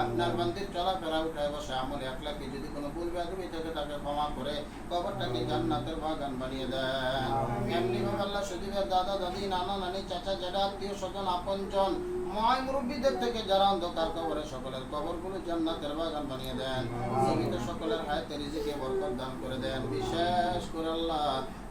আপনার বান্দির চলাফেরা উঠায় বসে আমল একলাকে যদি কোনো ভুল বেয়াদবি থেকে তাকে ক্ষমা করে কবরটাকে জান্নাতের বাগান বানিয়ে দেন। এমনি ভাবে আল্লাহ সজীবের দাদা দাদি নানা নানি চাচা জেঠা আত্মীয় স্বজন আপনজন ময় মুরব্বীদের থেকে যারা অন্ধকার কবরে সকলের কবরগুলো জান্নাতের বাগান বানিয়ে দেন। জীবিত সকলের হায়াতে রিজিকে বরকত দান করে দেন। বিশেষ করে আল্লাহ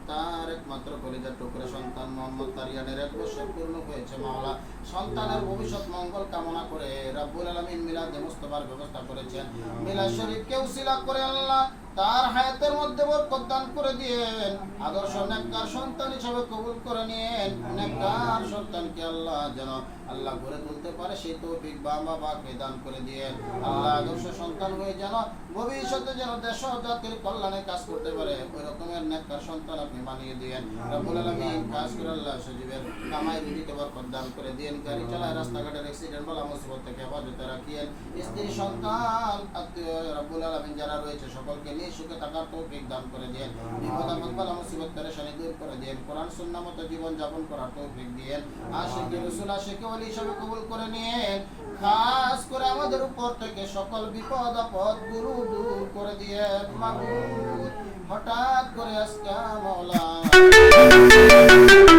তার একমাত্র কলিজার টুকরে সন্তান মোহাম্মদ তারিয়ানের 1 বছর পূর্ণ হয়েছে। মাওলা সন্তানের ভবিষ্যৎ মঙ্গল কামনা করে রব্বুল আলামিন মিলাদে মুস্তাফার ব্যবস্থা করেছেন। মিলাদ শরীফকে উসিলা করে আল্লাহ তার হায়াতের মধ্যে বরকত দান করে দিয়েন। আদর্শ নেককার সন্তান হিসেবে কবুল করে নিয়েন। নেককার সন্তানকে আল্লাহ যেন আল্লাহ গড়ে তুলতে পারে সেই তৌফিক বাবাকে দান করে দিয়েন। আল্লাহ আদর্শ সন্তান হয়ে যেন ভবিষ্যতে যেন দেশ ও জাতির কল্যাণে কাজ করতে পারে ওই রকমের নেককার সন্তান আপনি বানিয়ে দিয়েন রব্বুল আলামিন। খাস করে আল্লাহ সজীবের কামাই রুজিতে বরকত দান করে দিয়েন। গাড়ি চালায় রাস্তাঘাটের অ্যাক্সিডেন্ট বলা মুসিবত থেকে হেফাজতে রাখিয়েন। স্ত্রী সন্তান আত্মীয় রব্বুল আলামিন যারা রয়েছে সকলকে নিয়ে সুখে থাকার তৌফিক দান করে দিয়েন। বিপদ আপদ বালা মুসিবত পেরেশানি দূর করে দিয়েন। কোরআন সুন্নাহ মতো জীবন যাপন করার তৌফিক দিয়েন। আশিকে রাসূল আশিকে ওলি হিসেবে কবুল করে নিয়েন। খাস করে আমাদের উপর থেকে সকল বিপদ আপদ গুলো দূর করে দিয়েন। মাবুদ হঠাৎ করে আজকে মাওলা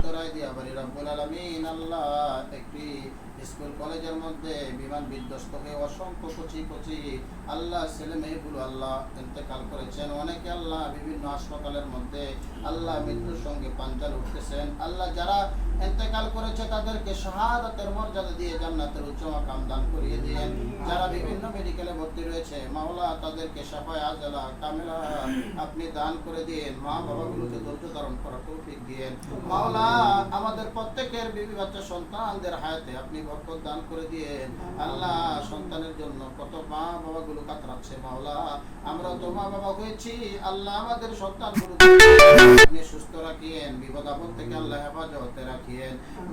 তোরাই দিয়া বলি রব্বুল আলামিন আল্লাহ একটি স্কুল কলেজের মধ্যে বিমান বিধ্বস্ত হয়ে অসংখ্য কচি আল্লাহ ছেলে মেয়েগুলো আল্লাহ ইন্তেকাল করেছেন। অনেকে আল্লাহ বিভিন্ন হাসপাতালের মধ্যে আল্লাহ মৃত্যুর সঙ্গে পাঞ্জাল উঠতেছেন। আল্লাহ যারা ইন্তেকাল করেছে তাদেরকে শাহাদাতের মর্যাদা দিয়ে জান্নাতের উচ্চ মাকাম দান করিয়ে দিয়েন। যারা বিভিন্ন মেডিকেলে ভর্তি রয়েছে মাওলা তাদেরকে শাফায়ে আজলা কামিলা আপনি দান করে দিয়েন। মা বাবাগুলোকে ধৈর্য ধারণ করার তৌফিক দিয়েন। মাওলা আমাদের প্রত্যেকের বিবি বাচ্চা সন্তানদের হায়াতে আপনি বরকত দান করে দিয়েন। আল্লাহ সন্তানের জন্য কত মা বাবাগুলো কাতরাচ্ছে মাওলা আমরা তো মা বাবা হয়েছি আল্লাহ আমাদের সন্তানগুলো আপনি সুস্থ রাখিয়েন। বিপদ আপদ থেকে আল্লাহ হেফাজতে রাখিয়েন।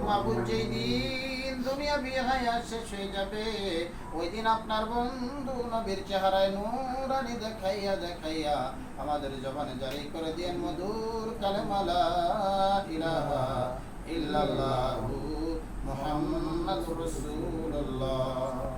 মাবুদ যেই দিন দুনিয়া বিহায়া শেষ হয়ে যাবে ওই দিন আপনার বন্ধু নবীর চেহারায় নূরানি দেখাইয়া আমাদের জবানে জারি করে দিয়েন মধুর কালেমা লা ইলাহা ইল্লাল্লাহু মুহাম্মাদুর রাসূলুল্লাহ।